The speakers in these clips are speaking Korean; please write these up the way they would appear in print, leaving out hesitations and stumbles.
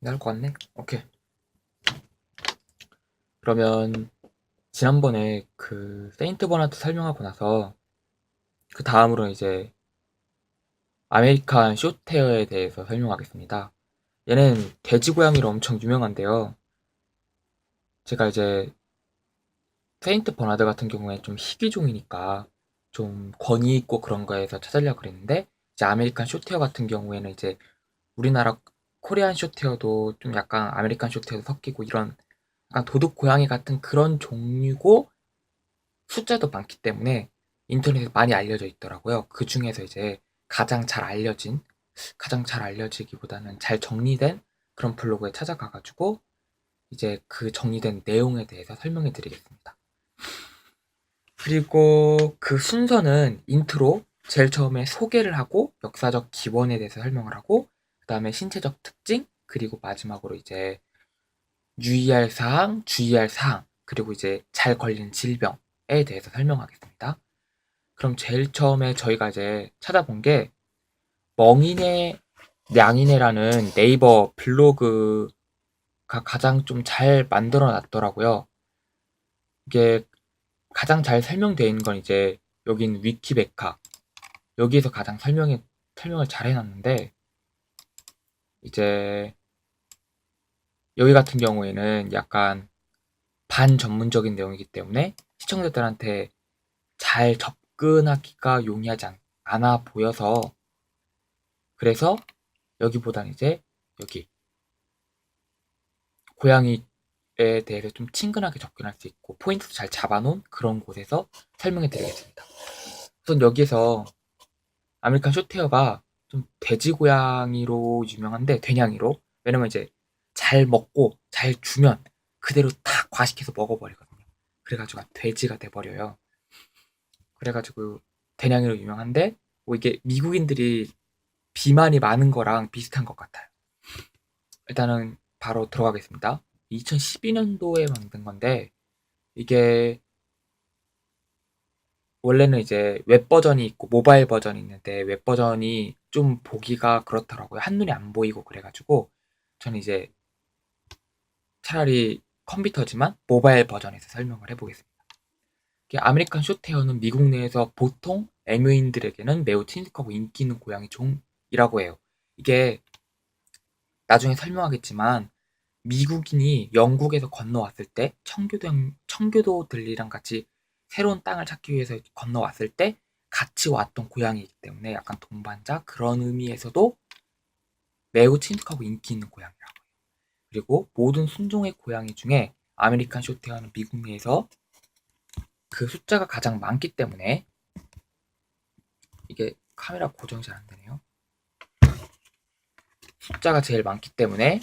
나올 것 같네. 오케이. 그러면 지난번에 그 세인트 버나드 설명하고 나서 그 다음으로 이제 아메리칸 숏헤어에 대해서 설명하겠습니다. 얘는 돼지 고양이로 엄청 유명한데요. 제가 이제 세인트 버나드 같은 경우에 좀 희귀종이니까 좀 권위 있고 그런 거에서 찾으려고 그랬는데 이제 아메리칸 숏헤어 같은 경우에는 이제 우리나라 코리안 숏헤어도 좀 약간 아메리칸 숏헤어도 섞이고 이런 약간 도둑 고양이 같은 그런 종류고 숫자도 많기 때문에 인터넷에 많이 알려져 있더라고요. 그 중에서 이제 가장 잘 알려진, 가장 잘 알려지기보다는 잘 정리된 그런 블로그에 찾아가가지고 이제 그 정리된 내용에 대해서 설명해 드리겠습니다. 그리고 그 순서는 인트로, 제일 처음에 소개를 하고 역사적 기원에 대해서 설명을 하고 그 다음에 신체적 특징, 그리고 마지막으로 이제 유의할 사항, 주의할 사항, 그리고 이제 잘 걸리는 질병에 대해서 설명하겠습니다. 그럼 제일 처음에 저희가 이제 찾아본 게 멍이네 냥이네라는 네이버 블로그가 가장 좀 잘 만들어 놨더라고요. 이게 가장 잘 설명되어 있는 건 이제 여긴 위키백과 여기에서 가장 설명을 잘 해놨는데 이제 여기 같은 경우에는 약간 반전문적인 내용이기 때문에 시청자들한테 잘 접근하기가 용이하지 않아 보여서 그래서 여기보다는 이제 여기 고양이에 대해서 좀 친근하게 접근할 수 있고 포인트도 잘 잡아놓은 그런 곳에서 설명해 드리겠습니다. 우선 여기에서 아메리칸 숏헤어가 좀 돼지 고양이로 유명한데 되냥이로 왜냐면 이제 잘 먹고 잘 주면 그대로 다 과식해서 먹어버리거든요. 그래가지고 돼지가 돼버려요. 그래가지고 대냥이로 유명한데 뭐 이게 미국인들이 비만이 많은 거랑 비슷한 것 같아요. 일단은 바로 들어가겠습니다. 2012년도에 만든 건데 이게 원래는 이제 웹 버전이 있고 모바일 버전이 있는데 웹 버전이 좀 보기가 그렇더라고요. 한눈에 안 보이고 그래가지고 저는 이제 차라리 컴퓨터지만 모바일 버전에서 설명을 해보겠습니다. 이게 아메리칸 숏헤어는 미국 내에서 보통 애묘인들에게는 매우 친숙하고 인기 있는 고양이 종이라고 해요. 이게 나중에 설명하겠지만 미국인이 영국에서 건너왔을 때 청교도들이랑 같이 새로운 땅을 찾기 위해서 건너왔을 때 같이 왔던 고양이이기 때문에 약간 동반자 그런 의미에서도 매우 친숙하고 인기 있는 고양이라고 해요. 그리고 모든 순종의 고양이 중에 아메리칸 숏헤어는 미국 내에서 그 숫자가 가장 많기 때문에 이게 카메라 고정이 잘 안 되네요. 숫자가 제일 많기 때문에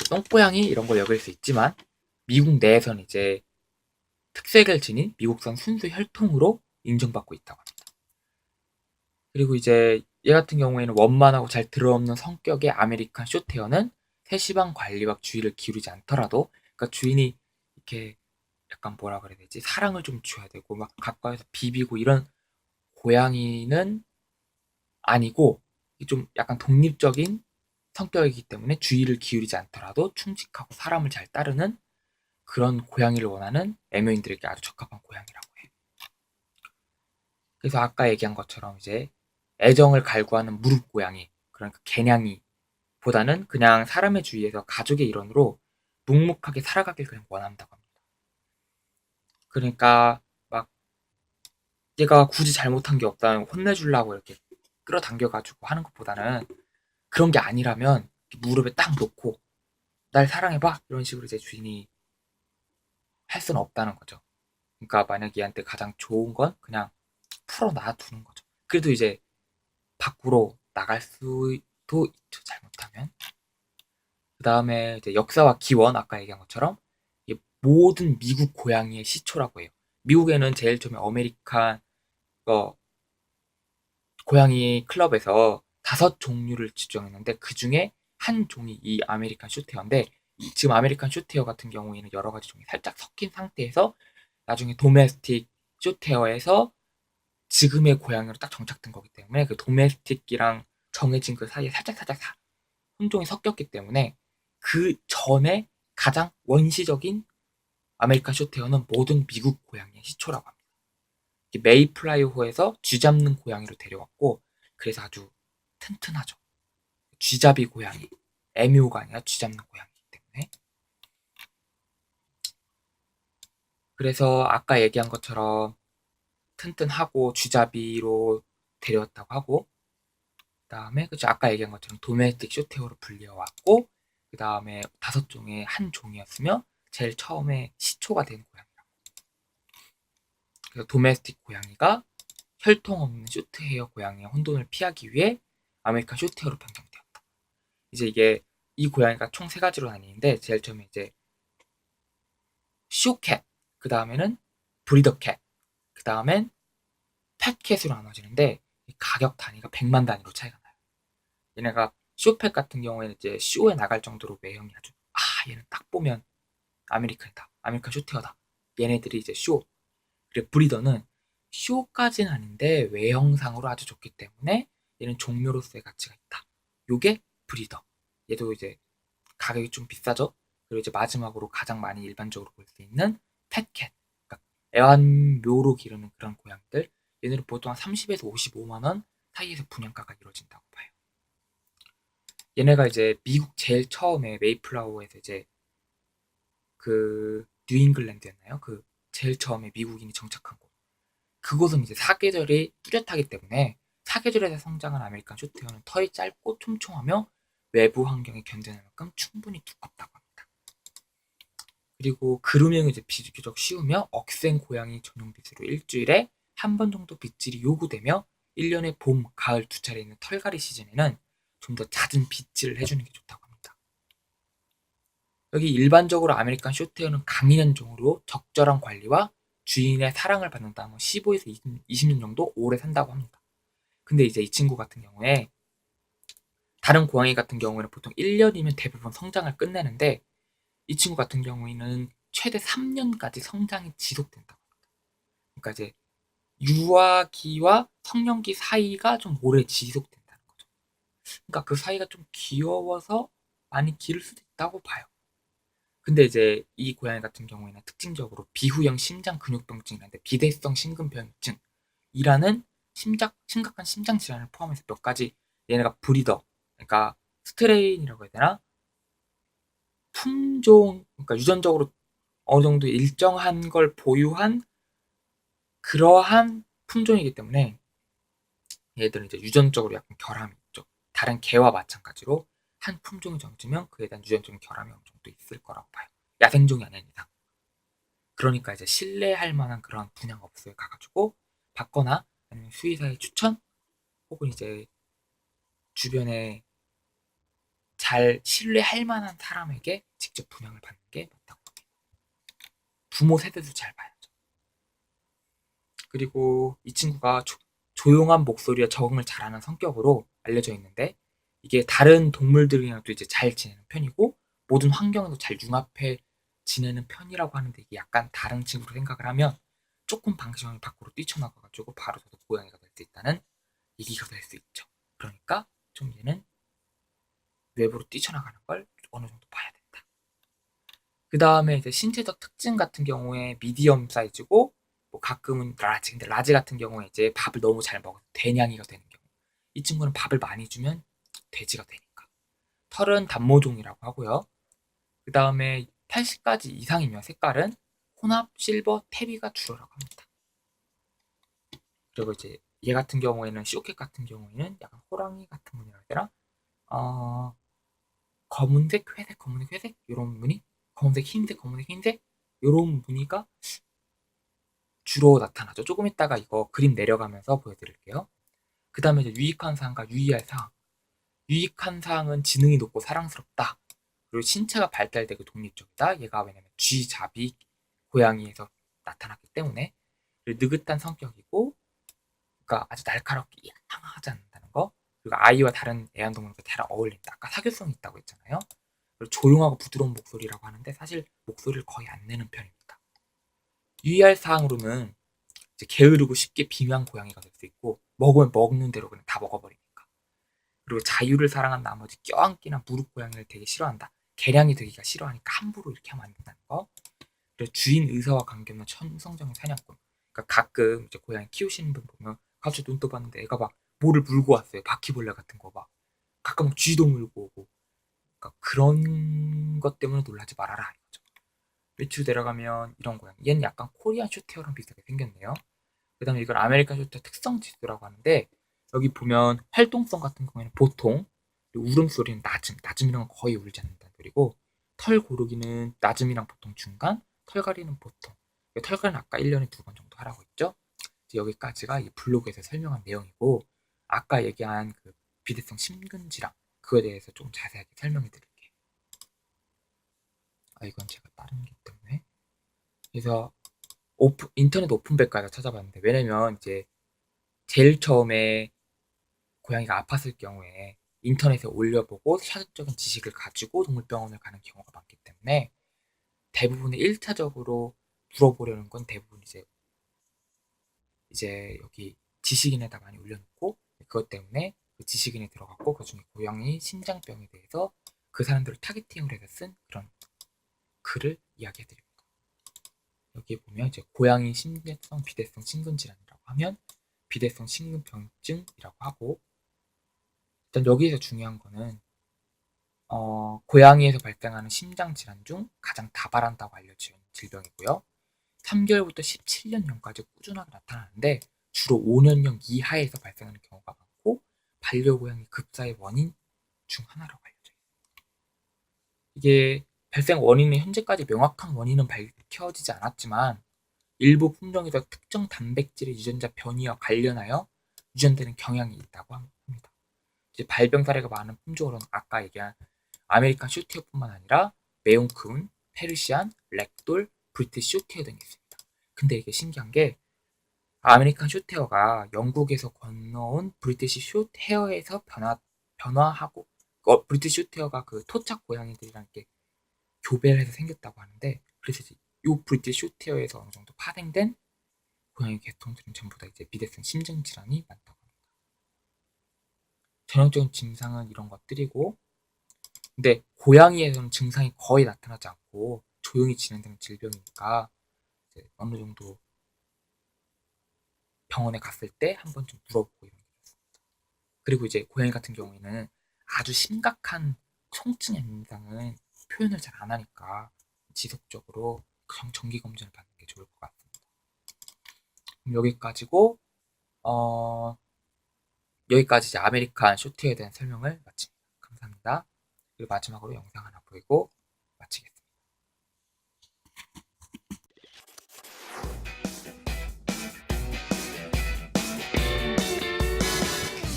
똥고양이 이런 걸 여길 수 있지만 미국 내에서는 이제 특색을 지닌 미국산 순수 혈통으로 인정받고 있다고 합니다. 그리고 이제 얘 같은 경우에는 원만하고 잘 들어없는 성격의 아메리칸 숏헤어는 세시방 관리와 주의를 기울이지 않더라도 그러니까 주인이 이렇게 약간 뭐라 그래야 되지? 사랑을 좀 줘야 되고 막 가까이서 비비고 이런 고양이는 아니고 좀 약간 독립적인 성격이기 때문에 주의를 기울이지 않더라도 충직하고 사람을 잘 따르는 그런 고양이를 원하는 애묘인들에게 아주 적합한 고양이라고 해요. 그래서 아까 얘기한 것처럼 이제 애정을 갈구하는 무릎 고양이, 그러니까 개냥이보다는 그냥 사람의 주위에서 가족의 일원으로 묵묵하게 살아가길 그냥 원한다고 합니다. 그러니까 막 얘가 굳이 잘못한 게 없다면 혼내주려고 이렇게 끌어당겨가지고 하는 것보다는 그런 게 아니라면 무릎에 딱 놓고 날 사랑해봐 이런 식으로 이제 주인이 할 수는 없다는 거죠. 그러니까 만약 얘한테 가장 좋은 건 그냥 풀어 놔두는 거죠. 그래도 이제 밖으로 나갈 수도 있죠. 잘못하면. 그 다음에 이제 역사와 기원 아까 얘기한 것처럼 모든 미국 고양이의 시초라고 해요. 미국에는 제일 처음에 어메리칸 어, 고양이 클럽에서 5종류를 지정했는데 그 중에 한 종이 이 아메리칸 숏헤어인데 지금 아메리칸 숏헤어 같은 경우에는 여러 가지 종이 살짝 섞인 상태에서 나중에 도메스틱 숏헤어에서 지금의 고양이로 딱 정착된 거기 때문에 그 도메스틱이랑 정해진 그 사이에 살짝 혼종이 섞였기 때문에 그 전에 가장 원시적인 아메리칸 숏헤어는 모든 미국 고양이의 시초라고 합니다. 메이플라이어호에서 쥐 잡는 고양이로 데려왔고, 그래서 아주 튼튼하죠. 쥐잡이 고양이, 에뮤가 아니라 쥐 잡는 고양이이기 때문에. 그래서 아까 얘기한 것처럼 튼튼하고 쥐잡이로 데려왔다고 하고, 그 다음에 그쵸, 아까 얘기한 것처럼 도메스틱 숏헤어로 불려왔고, 그 다음에 5종의 한 종이었으며 제일 처음에 시초가 된 고양이라고. 그래서 도메스틱 고양이가 혈통 없는 숏헤어 고양이의 혼돈을 피하기 위해 아메리칸 숏헤어로 변경되었다. 이제 이게 이 고양이가 총 3가지로 나뉘는데, 제일 처음에 이제 쇼캣, 그 다음에는 브리더캣, 그 다음엔 팻캣으로 나눠지는데, 가격 단위가 100만 단위로 차이가 나요. 얘네가 쇼펫 같은 경우에는 이제 쇼에 나갈 정도로 외형이 아주, 얘는 딱 보면 아메리칸이다, 아메리칸 숏헤어다, 얘네들이 이제 쇼. 그리고 브리더는 쇼까지는 아닌데 외형상으로 아주 좋기 때문에 얘는 종묘로서의 가치가 있다. 요게 브리더. 얘도 이제 가격이 좀 비싸죠. 그리고 이제 마지막으로 가장 많이 일반적으로 볼 수 있는 팻캣, 그러니까 애완묘로 기르는 그런 고양이들. 얘네는 보통 한 30에서 55만 원 사이에서 분양가가 이루어진다고 봐요. 얘네가 이제 미국 제일 처음에 메이플라워에서 이제 그 뉴잉글랜드였나요? 그 제일 처음에 미국인이 정착한 곳. 그곳은 이제 사계절이 뚜렷하기 때문에 사계절에서 성장한 아메리칸 숏헤어는 털이 짧고 촘촘하며 외부 환경에 견뎌낼 만큼 충분히 두껍다고 합니다. 그리고 그루밍은 이제 비교적 쉬우며 억센 고양이 전용 빗으로 일주일에 한 번 정도 빗질이 요구되며 1년에 봄, 가을 2차례 있는 털갈이 시즌에는 좀 더 잦은 빗질을 해주는 게 좋다고 합니다. 여기 일반적으로 아메리칸 숏헤어는 강인한 종으로 적절한 관리와 주인의 사랑을 받는다면 15에서 20년 정도 오래 산다고 합니다. 근데 이제 이 친구 같은 경우에 다른 고양이 같은 경우에는 보통 1년이면 대부분 성장을 끝내는데, 이 친구 같은 경우에는 최대 3년까지 성장이 지속된다고 합니다. 그러니까 이제 유아기와 성년기 사이가 좀 오래 지속된다는 거죠. 그러니까 그 사이가 좀 귀여워서 많이 기를 수도 있다고 봐요. 근데 이제 이 고양이 같은 경우에는 특징적으로 비후형 심장근육병증이라는데 비대성 심근병증이라는 심각한 심장 질환을 포함해서 몇 가지, 얘네가 브리더, 그러니까 스트레인이라고 해야 되나? 품종, 그러니까 유전적으로 어느 정도 일정한 걸 보유한 그러한 품종이기 때문에 얘들은 이제 유전적으로 약간 결함이 있죠. 다른 개와 마찬가지로 한 품종이 정지면 그에 대한 유전적인 결함이 어느 정도 있을 거라고 봐요. 야생종이 아닌 이상. 그러니까 이제 신뢰할 만한 그런 분양업소에 가가지고 받거나 아니면 수의사의 추천 혹은 이제 주변에 잘 신뢰할 만한 사람에게 직접 분양을 받는 게 맞다고 합니다. 부모 세대도 잘 봐야죠. 그리고 이 친구가 조용한 목소리와 적응을 잘하는 성격으로 알려져 있는데, 이게 다른 동물들이랑도 이제 잘 지내는 편이고 모든 환경에도 잘 융합해 지내는 편이라고 하는데, 이게 약간 다른 친구로 생각을 하면 조금 방심하면 밖으로 뛰쳐나가가지고 바로 저도 고양이가 될 수 있다는 얘기가 될 수 있죠. 그러니까 좀 얘는 외부로 뛰쳐나가는 걸 어느 정도 봐야 된다. 그 다음에 이제 신체적 특징 같은 경우에 미디엄 사이즈고, 뭐 가끔은 라지, 근데 라지 같은 경우에 이제 밥을 너무 잘 먹어서 대냥이가 되는 경우. 이 친구는 밥을 많이 주면 돼지가 되니까. 털은 단모종이라고 하고요. 그 다음에 80가지 이상이면 색깔은 혼합, 실버, 테비가 주로라고 합니다. 그리고 이제 얘 같은 경우에는 쇼캣 같은 경우에는 약간 호랑이 같은 무늬라 해야 되나? 검은색, 회색, 검은색, 회색 이런 무늬, 검은색, 흰색, 검은색, 흰색 이런 무늬가 주로 나타나죠. 조금 이따가 이거 그림 내려가면서 보여드릴게요. 그 다음에 이제 유익한 사항과 유의할 사항. 유익한 사항은 지능이 높고 사랑스럽다. 그리고 신체가 발달되고 독립적이다. 얘가 왜냐면 쥐잡이 고양이에서 나타났기 때문에. 그리고 느긋한 성격이고, 그러니까 아주 날카롭게 향하지 않는다는 거. 그리고 아이와 다른 애완동물과 잘 어울린다. 아까 사교성이 있다고 했잖아요. 그리고 조용하고 부드러운 목소리라고 하는데 사실 목소리를 거의 안 내는 편입니다. 유의할 사항으로는 이제 게으르고 쉽게 비묘한 고양이가 될 수 있고, 먹으면 먹는 대로 그냥 다 먹어버리니까. 그리고 자유를 사랑한 나머지 껴안기나 무릎 고양이를 되게 싫어한다. 개량이 되기가 싫어하니까 함부로 이렇게 하면 안 된다는 거. 그리고 주인 의사와 관계없는 천성적인 사냥꾼. 그러니까 가끔 이제 고양이 키우시는 분 보면 갑자기 눈 떠봤는데 애가 막 뭐를 물고 왔어요. 바퀴벌레 같은 거 막. 가끔 쥐도 물고 오고. 그러니까 그런 것 때문에 놀라지 말아라 이거죠. 밑으로 내려가면 이런 고양이. 얘는 약간 코리안 쇼테어랑 비슷하게 생겼네요. 그 다음에 이걸 아메리칸 쇼테어 특성 지수라고 하는데 여기 보면 활동성 같은 경우에는 보통, 울음소리는 낮음이랑 거의 울지 않는다는 소리고, 털 고르기는 낮음이랑 보통 중간, 털갈이는 보통. 털갈이는 아까 1년에 2번 정도 하라고 했죠. 여기까지가 이 블로그에서 설명한 내용이고, 아까 얘기한 그 비대성 심근질환, 그거에 대해서 좀 자세하게 설명해 드릴게요. 이건 제가 다른 게 때문에. 그래서 인터넷 오픈백과에서 찾아봤는데, 왜냐면 이제 제일 처음에 고양이가 아팠을 경우에 인터넷에 올려보고 사전적인 지식을 가지고 동물병원을 가는 경우가 많기 때문에 대부분의 1차적으로 물어보려는 건 대부분 이제 여기 지식인에다 많이 올려놓고, 그것 때문에 그 지식인에 들어갔고 그 중에 고양이 신장병에 대해서 그 사람들을 타겟팅을 해서 쓴 그런 글을 이야기해드립니다. 여기 보면 이제 고양이 심계성 비대성 심근질환이라고 하면 비대성 심근병증이라고 하고, 일단 여기에서 중요한 거는 고양이에서 발생하는 심장 질환 중 가장 다발한다고 알려진 질병이고요. 3개월부터 17년형까지 꾸준하게 나타나는데 주로 5년형 이하에서 발생하는 경우가 많고 반려고양이 급사의 원인 중 하나라고 알려져 있습니다. 이게 발생 원인은 현재까지 명확한 원인은 밝혀지지 않았지만 일부 품종에서 특정 단백질의 유전자 변이와 관련하여 유전되는 경향이 있다고 합니다. 이제 발병 사례가 많은 품종으로는 아까 얘기한 아메리칸 쇼테어뿐만 아니라 메용쿤, 페르시안, 렉돌, 브리티시 쇼테어 등이 있습니다. 근데 이게 신기한 게 아메리칸 쇼테어가 영국에서 건너온 브리티시 쇼테어에서 변화하고, 브리티시 쇼테어가 그 토착 고양이들이랑 이렇게 교배를 해서 생겼다고 하는데, 그래서 이 브리티시 쇼테어에서 어느 정도 파생된 고양이 계통들은 전부 다 이제 비대성 심장 질환이 많다고 합니다. 전형적인 증상은 이런 것들이고, 근데 고양이에서는 증상이 거의 나타나지 않고 조용히 진행되는 질병이니까 이제 어느 정도 병원에 갔을 때 한 번 좀 물어보고 이런 게 있습니다. 그리고 이제 고양이 같은 경우에는 아주 심각한 통증 증상은 표현을 잘 안 하니까 지속적으로 정기 검진을 받는 게 좋을 것 같습니다. 그럼 여기까지고 여기까지 이제 아메리칸 쇼트에 대한 설명을 마칩니다. 감사합니다. 그리고 마지막으로 영상 하나 보이고 마치겠습니다.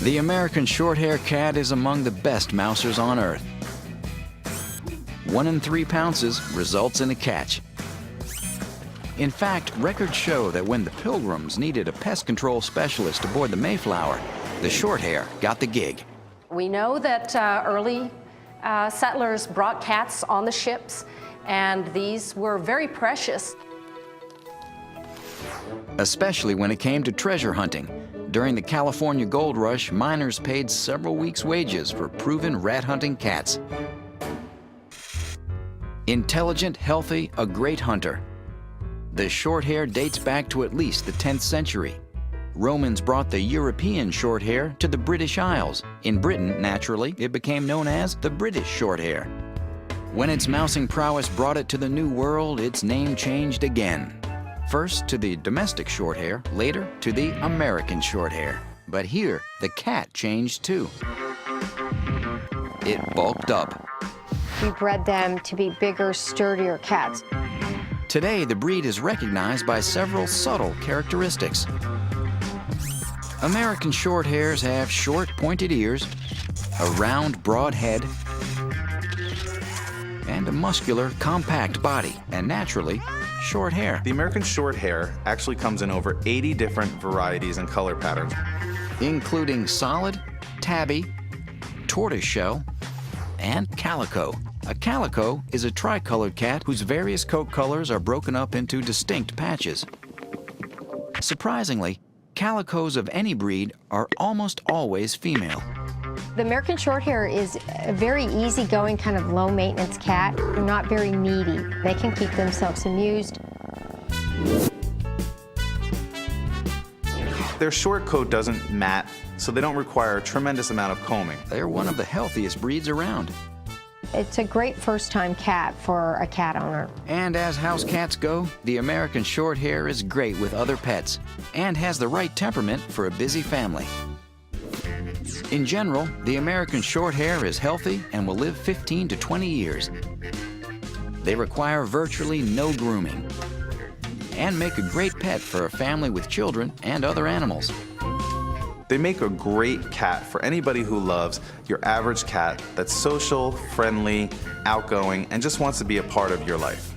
The American Shorthair cat is among the best mousers on earth. 1 in 3 pounces results in a catch. In fact, records show that when the Pilgrims needed a pest control specialist aboard the Mayflower, the Shorthair got the gig. We know that early settlers brought cats on the ships, and these were very precious. Especially when it came to treasure hunting. During the California Gold Rush, miners paid several weeks' wages for proven rat-hunting cats. Intelligent, healthy, a great hunter. The Shorthair dates back to at least the 10th century. Romans brought the European Shorthair to the British Isles. In Britain, naturally, it became known as the British Shorthair. When its mousing prowess brought it to the New World, its name changed again. First to the domestic Shorthair, later to the American Shorthair. But here, the cat changed too. It bulked up. We bred them to be bigger, sturdier cats. Today, the breed is recognized by several subtle characteristics. American Shorthairs have short, pointed ears, a round, broad head, and a muscular, compact body, and naturally, short hair. The American Shorthair actually comes in over 80 different varieties and color patterns, including solid, tabby, tortoiseshell, and calico. A calico is a tricolored cat whose various coat colors are broken up into distinct patches. Surprisingly, calicos of any breed are almost always female. The American Shorthair is a very easygoing, kind of low-maintenance cat. They're not very needy. They can keep themselves amused. Their short coat doesn't mat, so they don't require a tremendous amount of combing. They're one of the healthiest breeds around. It's a great first-time cat for a cat owner. And as house cats go, the American Shorthair is great with other pets and has the right temperament for a busy family. In general, the American Shorthair is healthy and will live 15 to 20 years. They require virtually no grooming and make a great pet for a family with children and other animals. They make a great cat for anybody who loves your average cat that's social, friendly, outgoing, and just wants to be a part of your life.